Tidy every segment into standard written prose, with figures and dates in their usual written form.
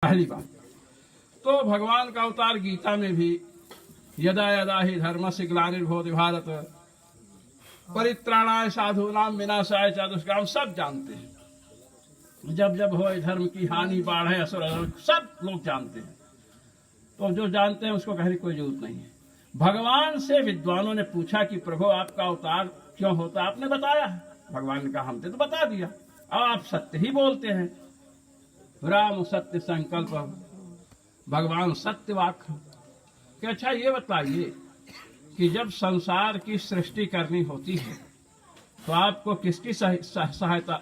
पहली बात। तो भगवान का अवतार गीता में भी यदा यदा ही धर्मस्य ग्लानिर्भवति भारत परित्राणाय साधूनां विनाशाय च दुष्कृताम्, सब जानते हैं। जब जब हो धर्म की हानि बाढ़ है असुर सब लोग जानते हैं। तो जो जानते हैं उसको कहने की कोई जरूरत नहीं है। भगवान से विद्वानों ने पूछा कि प्रभु आपका अवतार क्यों होता, आपने बताया है। भगवान ने कहा हमने तो बता दिया, अब आप सत्य ही बोलते हैं। राम सत्य संकल्प, भगवान सत्यवाक। कि अच्छा ये बताइए कि जब संसार की सृष्टि करनी होती है तो आपको किसकी सहायता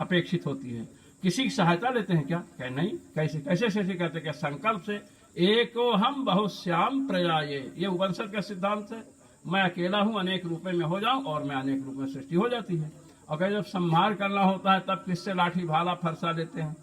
अपेक्षित होती है? किसी की सहायता लेते हैं क्या? कह नहीं। कैसे कैसे सृष्टि करते? क्या संकल्प से। एको हम बहुश्याम प्रजाये, ये उपनिषद का सिद्धांत है। मैं अकेला हूं, अनेक रूप में हो जाऊं और मैं अनेक रूप में सृष्टि हो जाती है। और कहीं जब संहार करना होता है तब किससे लाठी भाला फरसा लेते हैं?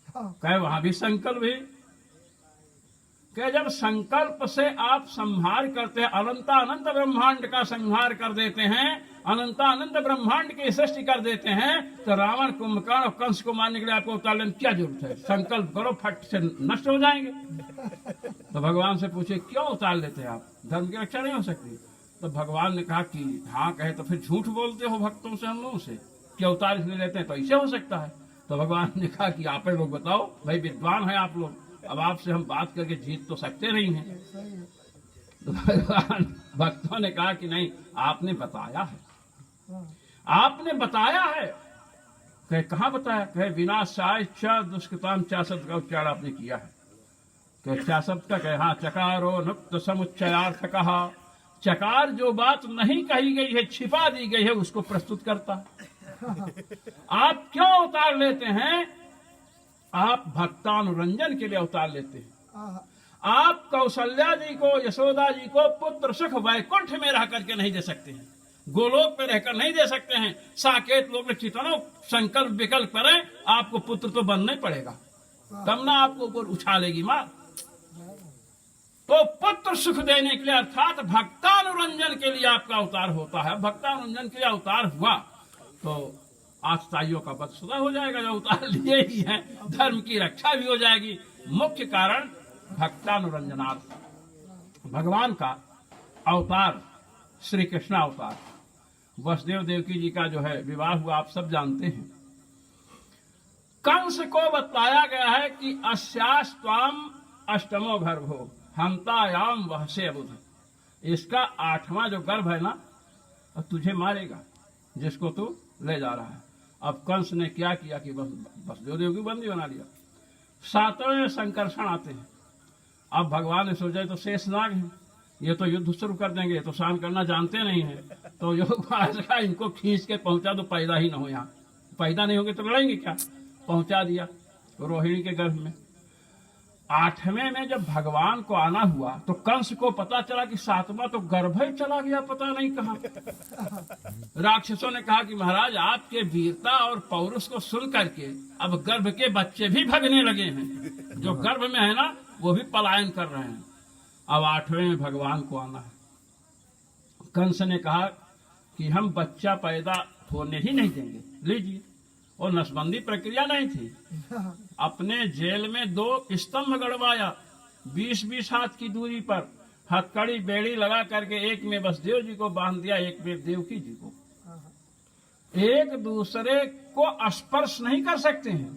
कहे वहां भी संकल्प है। कि जब संकल्प से आप संहार करते हैं, अनंत ब्रह्मांड का संहार कर देते हैं, अनंत ब्रह्मांड की सृष्टि कर देते हैं, तो रावण कुंभकर्ण और कंस को मारने के लिए आपको अवतार लेने की क्या जरूरत है? संकल्प करो, फट से नष्ट हो जाएंगे। तो भगवान से पूछे क्यों उतार लेते हैं आप? धर्म की रक्षा नहीं हो सकती? तो भगवान ने कहा कि हाँ कहे तो फिर झूठ बोलते हो भक्तों से, हम लोगों से कि अवतार इसलिए लेते हैं तो ऐसे हो सकता है। तो भगवान ने कहा कि आप लोग बताओ, भाई विद्वान है आप लोग, अब आपसे हम बात करके जीत तो सकते नहीं हैं। तो भगवान भक्तों ने कहा कि नहीं, आपने बताया है, आपने बताया है। कहे कहाँ बताया? कहे विनाशाय च दुष्कृताम च शब्द का उच्चारण आपने किया है। कहे च शब्द का? कहे हाँ, चकारो नुक्त समुच्चयार्थ कहा। चकार जो बात नहीं कही गई है, छिपा दी गई है, उसको प्रस्तुत करता। आप क्यों अवतार लेते हैं? आप भक्तानुरंजन के लिए अवतार लेते हैं। आप कौशल्या जी को, यशोदा जी को पुत्र सुख वैकुंठ में रह करके नहीं दे सकते हैं, गोलोक में रहकर नहीं दे सकते हैं। साकेत लोग चितनो संकल्प विकल्प करें, आपको पुत्र तो बनना ही पड़ेगा, तब ना आपको ऊपर उछालेगी मां। तो पुत्र सुख देने के लिए अर्थात भक्तानुरंजन के लिए आपका अवतार होता है। भक्तानुरंजन के लिए अवतार हुआ तो आस्ताइयों का वध सुधा हो जाएगा, जो अवतार लिए ही हैं। धर्म की रक्षा भी हो जाएगी। मुख्य कारण भक्तानुरंजनार्थ। भगवान का अवतार श्री कृष्ण अवतार, वसुदेव देवकी जी का जो है विवाह हुआ, आप सब जानते हैं। कंस को बताया गया है कि अस्यास्त्वाम अष्टमो गर्भो हंतायाम वहसे बुध। इसका 8वां जो गर्भ है ना, तुझे मारेगा जिसको तू ले जा रहा है। अब कंस ने क्या किया कि बस वसुदेव देव की बंदी बना लिया। 7वें संकर्षण आते हैं। अब भगवान ने सोचा तो शेषनाग है, ये तो युद्ध शुरू कर देंगे, ये तो शान करना जानते नहीं है। तो योग इनको खींच के पहुंचा दो, पैदा ही न हो। यहाँ पैदा नहीं होंगे तो लड़ेंगे क्या? पहुंचा दिया रोहिणी के गर्भ में। 8वें में जब भगवान को आना हुआ तो कंस को पता चला कि 7वां तो गर्भ ही चला गया, पता नहीं कहाँ। राक्षसों ने कहा कि महाराज आपके वीरता और पौरुष को सुन करके अब गर्भ के बच्चे भी भगने लगे हैं, जो गर्भ में है ना वो भी पलायन कर रहे हैं। अब 8वें में भगवान को आना है। कंस ने कहा कि हम बच्चा पैदा होने ही नहीं देंगे, लीजिए। और नसबंदी प्रक्रिया नहीं थी। अपने जेल में 2 स्तंभ गड़वाया 20-20 हाथ की दूरी पर, हथकड़ी बेड़ी लगा करके, एक में वसुदेव जी को बांध दिया, एक में देवकी जी को। एक दूसरे को स्पर्श नहीं कर सकते हैं।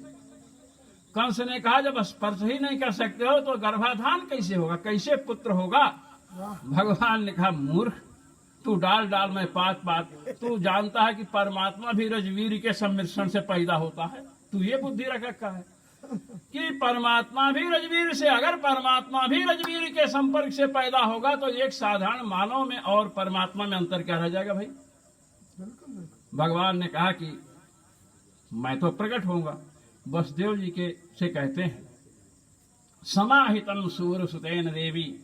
कंस ने कहा जब स्पर्श ही नहीं कर सकते हो तो गर्भाधान कैसे होगा, कैसे पुत्र होगा? भगवान ने कहा मूर्ख, तू डाल डाल में पात पात, तू जानता है कि परमात्मा भी रजवीर के सम्मिश्रण से पैदा होता है। तू ये बुद्धि रख रखा है कि परमात्मा भी रजवीर से, अगर परमात्मा भी रजवीर के संपर्क से पैदा होगा तो एक साधारण मानव में और परमात्मा में अंतर क्या रह जाएगा भाई? भगवान ने कहा कि मैं तो प्रकट होऊंगा। वसुदेव जी के से कहते हैं समाहितम सूरसुतेन देवी,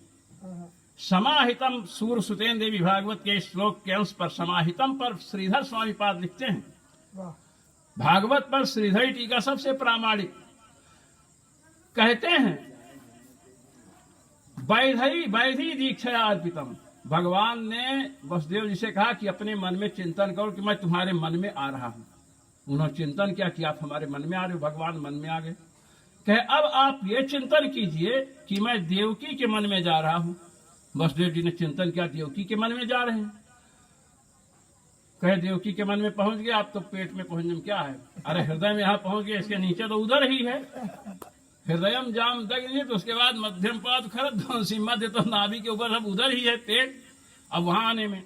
समाहितम सूरसुतेन देवी, भागवत के श्लोक के अंश पर समाहितम पर श्रीधर स्वामी पाद लिखते हैं। भागवत पर श्रीधर टीका सबसे प्रामाणिक। कहते हैं वैधि दीक्षा अर्पितम। भगवान ने वसुदेव जी से कहा कि अपने मन में चिंतन करो कि मैं तुम्हारे मन में आ रहा हूं। उन्होंने चिंतन किया कि आप हमारे मन में आ रहे हो। भगवान मन में आ गए। कहे अब आप ये चिंतन कीजिए कि मैं देवकी के मन में जा रहा हूं। वसुदेव जी ने चिंतन किया, देवकी के मन में जा रहे हैं। कहे देवकी के मन में पहुंच गए, आप तो पेट में पहुंचने में क्या है, अरे हृदय में यहाँ पहुंच गए, इसके नीचे तो उधर ही है। हृदयम जाम दग्नि, तो उसके बाद मध्यम पाद खरद मध्य, तो नाभि के ऊपर सब उधर ही है पेट। अब वहां आने में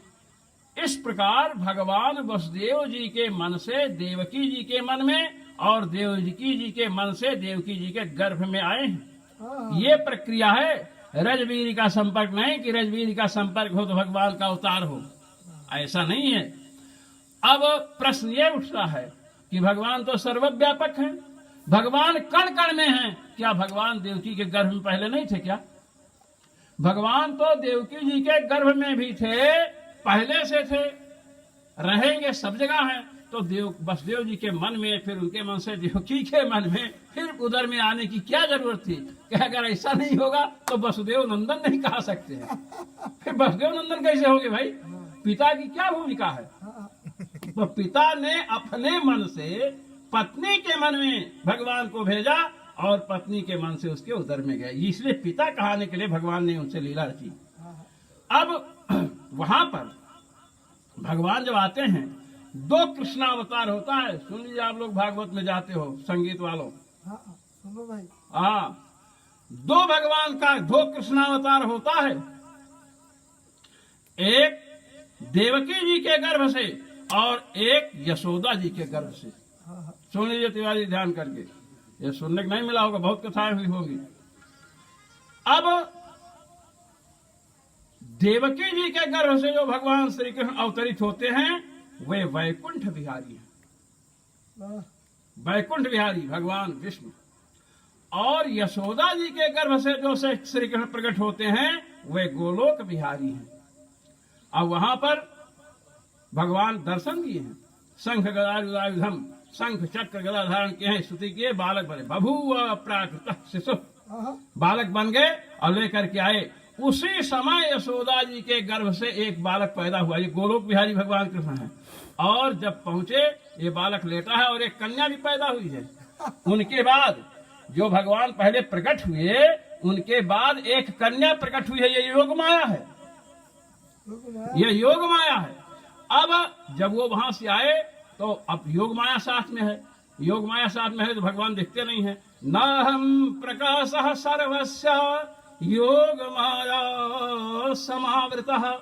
इस प्रकार भगवान वसुदेव जी के मन से देवकी जी के मन में और देवकी जी के मन से देवकी जी के गर्भ में आए हैं। ये प्रक्रिया है, रजवीर का संपर्क नहीं कि रजवीर का संपर्क हो तो भगवान का अवतार हो, ऐसा नहीं है। अब प्रश्न ये उठता है कि भगवान तो सर्वव्यापक हैं, भगवान कण कण में हैं, क्या भगवान देवकी के गर्भ में पहले नहीं थे क्या? भगवान तो देवकी जी के गर्भ में भी थे, पहले से थे, रहेंगे, सब जगह हैं। तो वसुदेव जी के मन में, फिर उनके मन से देवकी के मन में, फिर उधर में आने की क्या जरूरत थी? कि अगर ऐसा नहीं होगा तो वसुदेव नंदन नहीं कहा सकते हैं, फिर वसुदेव नंदन कैसे होंगे भाई? पिता की क्या भूमिका है? तो पिता ने अपने मन से पत्नी के मन में भगवान को भेजा और पत्नी के मन से उसके उदर में गए, इसलिए पिता कहने के लिए भगवान ने उनसे लीला रची। अब वहां पर भगवान जब आते हैं, दो कृष्णावतार होता है। सुन लीजिए, आप लोग भागवत में जाते हो, संगीत वालों, हाँ, दो भगवान का दो कृष्णावतार होता है। एक देवकी जी के गर्भ से और एक यशोदा जी के गर्भ से। सुन लीजिए तिवारी, ध्यान करके, ये सुनने को नहीं मिला होगा, बहुत कथाएं हुई होंगी। अब देवकी जी के गर्भ से जो भगवान श्री कृष्ण अवतरित होते हैं वे वैकुंठ बिहारी हैं, वैकुंठ बिहारी भगवान विष्णु। और यशोदा जी के गर्भ से जो श्री कृष्ण प्रकट होते हैं वे गोलोक बिहारी हैं। अब वहां पर भगवान दर्शन दिए हैं, शंख गदायुधम, शंख चक्र गदा धारण किए हैं, स्तुति किए, बालक बने, बभूव प्राकृत शिशु, बालक बन गए और लेकर के आए। उसी समय यशोदा जी के गर्भ से एक बालक पैदा हुआ, ये गोलोक बिहारी भगवान कृष्ण है। और जब पहुंचे, ये बालक लेटा है और एक कन्या भी पैदा हुई है। उनके बाद जो भगवान पहले प्रकट हुए, उनके बाद एक कन्या प्रकट हुई है, ये योग माया है, ये योग माया है। अब जब वो वहां से आए तो अब योग माया साथ में है, योग माया साथ में है तो भगवान दिखते नहीं है। न हम प्रकाश सर्वस्य योग माया समावृतः,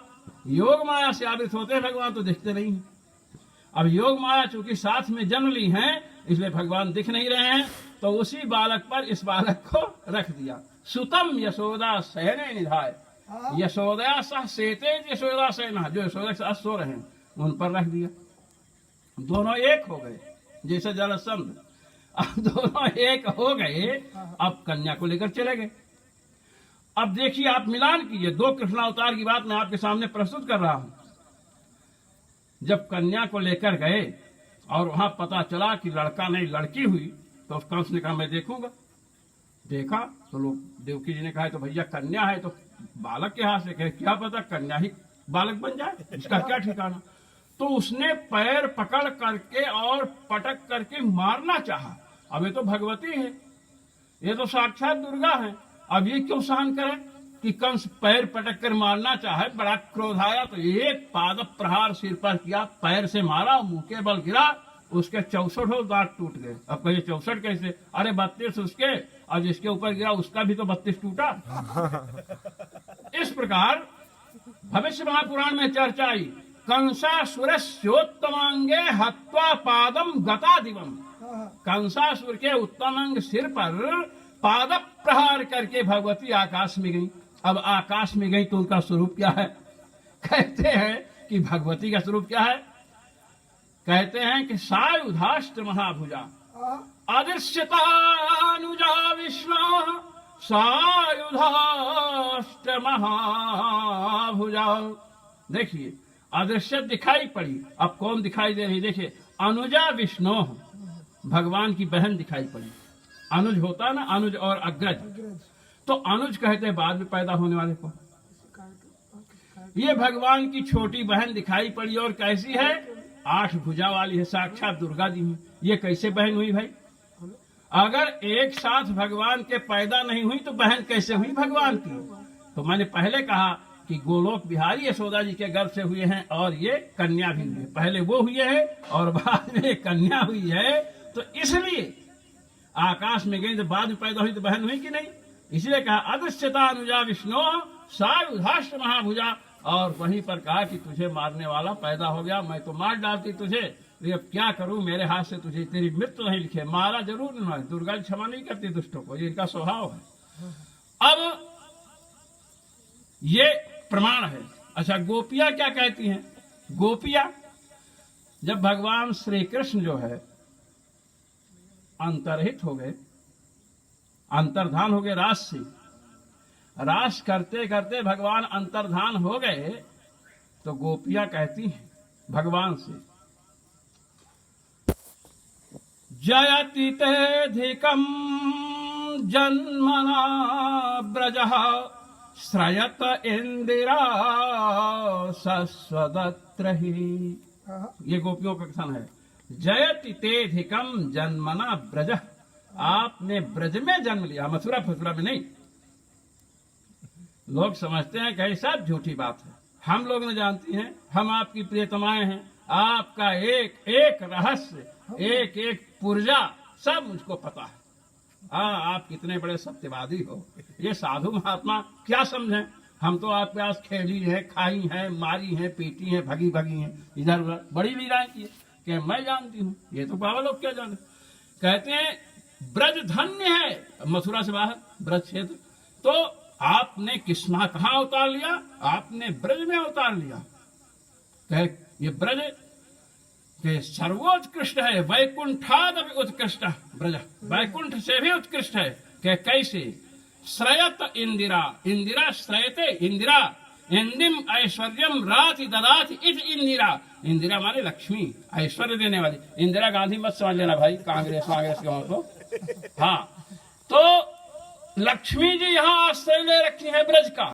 योग माया से आवृत होते हैं भगवान, तो दिखते नहीं है। अब योग माया चूंकि साथ में जन्म ली हैं, इसलिए भगवान दिख नहीं रहे हैं, तो उसी बालक पर इस बालक को रख दिया। सुतम यशोदा सहने निधाय, यशोदा सह सेते यशोदा सहना, जो यशोदा के साथ सो रहे हैं उन पर रख दिया। दोनों एक हो गए, जैसे जलसंध, अब दोनों एक हो गए। अब कन्या को लेकर चले गए। अब देखिए, आप मिलान कीजिए, दो कृष्णावतार की बात मैं आपके सामने प्रस्तुत कर रहा हूं। जब कन्या को लेकर गए और वहां पता चला कि लड़का नहीं लड़की हुई, तो कंस ने कहा मैं देखूंगा। देखा तो लोग, देवकी जी ने कहा तो भैया कन्या है, तो बालक के हाथ से कहे क्या पता कन्या ही बालक बन जाए, इसका क्या ठिकाना। तो उसने पैर पकड़ करके और पटक करके मारना चाहा। अब ये तो भगवती है, ये तो साक्षात दुर्गा है, अब ये क्यों सहन करे कि कंस पैर पटक कर मारना चाहे। बड़ा क्रोध आया तो एक पाद प्रहार सिर पर किया, पैर से मारा, मुंह के बल गिरा, उसके 64 दांत टूट गए। अब कहिए 64 कैसे? अरे 32 उसके, और जिसके ऊपर गिरा उसका भी तो 32 टूटा। इस प्रकार भविष्य महापुराण में चर्चा आई, कंसासुरस्योत्तमांगे हत्वा पादम गता दिवम, कंसासुर के उत्तम अंग सिर पर पाद प्रहार करके भगवती आकाश में गई। अब आकाश में गई तो उनका स्वरूप क्या है? कहते हैं कि भगवती का स्वरूप क्या है? कहते हैं कि सायुधाष्ट महाभुजा, अदृश्यतानुजा विष्णु सायुधाष्ट महाभुजा। देखिए, अदृश्य दिखाई पड़ी, अब कौन दिखाई दे रही? देखिए, अनुजा विष्णु, भगवान की बहन दिखाई पड़ी। अनुज होता ना, अनुज और अग्रज, तो अनुज कहते हैं बाद में पैदा होने वाले को। ये भगवान की छोटी बहन दिखाई पड़ी, और कैसी है? 8 भुजा वाली है, साक्षात दुर्गा जी है। ये कैसे बहन हुई भाई? अगर एक साथ भगवान के पैदा नहीं हुई तो बहन कैसे हुई भगवान की? तो मैंने पहले कहा कि गोलोक बिहारी यशोदा जी के गर्भ से हुए हैं और ये कन्या भी हुई है। पहले वो हुए हैं और बाद में कन्या हुई है। तो इसलिए आकाश में गई तो बाद में पैदा हुई तो बहन हुई कि नहीं? इसलिए कहा अदृश्यता अनुजा विष्णु सायुधाष्ट महाभुजा। और वहीं पर कहा कि तुझे मारने वाला पैदा हो गया, मैं तो मार डालती तुझे, तो अब क्या करूं, मेरे हाथ से तुझे तेरी मृत्यु नहीं लिखे। मारा जरूर नहीं, दुर्गा क्षमा नहीं करती दुष्टों को, ये इनका स्वभाव है। अब ये प्रमाण है। अच्छा, गोपियां क्या कहती हैं? गोपियां जब भगवान श्री कृष्ण जो है अंतर्हित हो गए, अंतर्धान हो गए रास से, रास करते करते भगवान अंतर्धान हो गए, तो गोपियां कहती हैं भगवान से, जयति तेधिकं जन्मना ब्रजः श्रयत इंदिरा सस्वदत्रहि। ये गोपियों का कथन है। जयति तेधिकम जन्मना ब्रज, आपने ब्रज में जन्म लिया, मथुरा फथुरा में नहीं। लोग समझते हैं कि सब झूठी बात है, हम लोग न जानती हैं, हम आपकी प्रियतमाएं हैं, आपका एक एक रहस्य, एक एक पुर्जा सब मुझको पता है। आप कितने बड़े सत्यवादी हो। ये साधु महात्मा क्या समझें, हम तो आपके पास खेली है, खाई है, मारी है, पीटी है, भगी भगी है, इधर उधर बड़ी लीलाएं की है कि मैं जानती हूँ। ये तो बाबा लोग क्या जाने। कहते हैं ब्रज धन्य है, मथुरा से बाहर ब्रज क्षेत्र। तो आपने किसना कहाँ उतार लिया? आपने ब्रज में उतार लिया। कहे ये ब्रज के सर्वोत्कृष्ट है, वैकुंठाद उत्कृष्ट ब्रज, वैकुंठ से भी उत्कृष्ट है। कि कैसे? श्रयत इंदिरा, इंदिरा श्रयते, इंदिरा इंदिम ऐश्वर्यम राति ददाति इति इंदिरा। इंदिरा माने लक्ष्मी, ऐश्वर्य देने वाली। इंदिरा गांधी मत समझ लेना भाई, कांग्रेस के हो तो। हाँ, तो लक्ष्मी जी यहाँ आश्रय ले रखी है ब्रज का।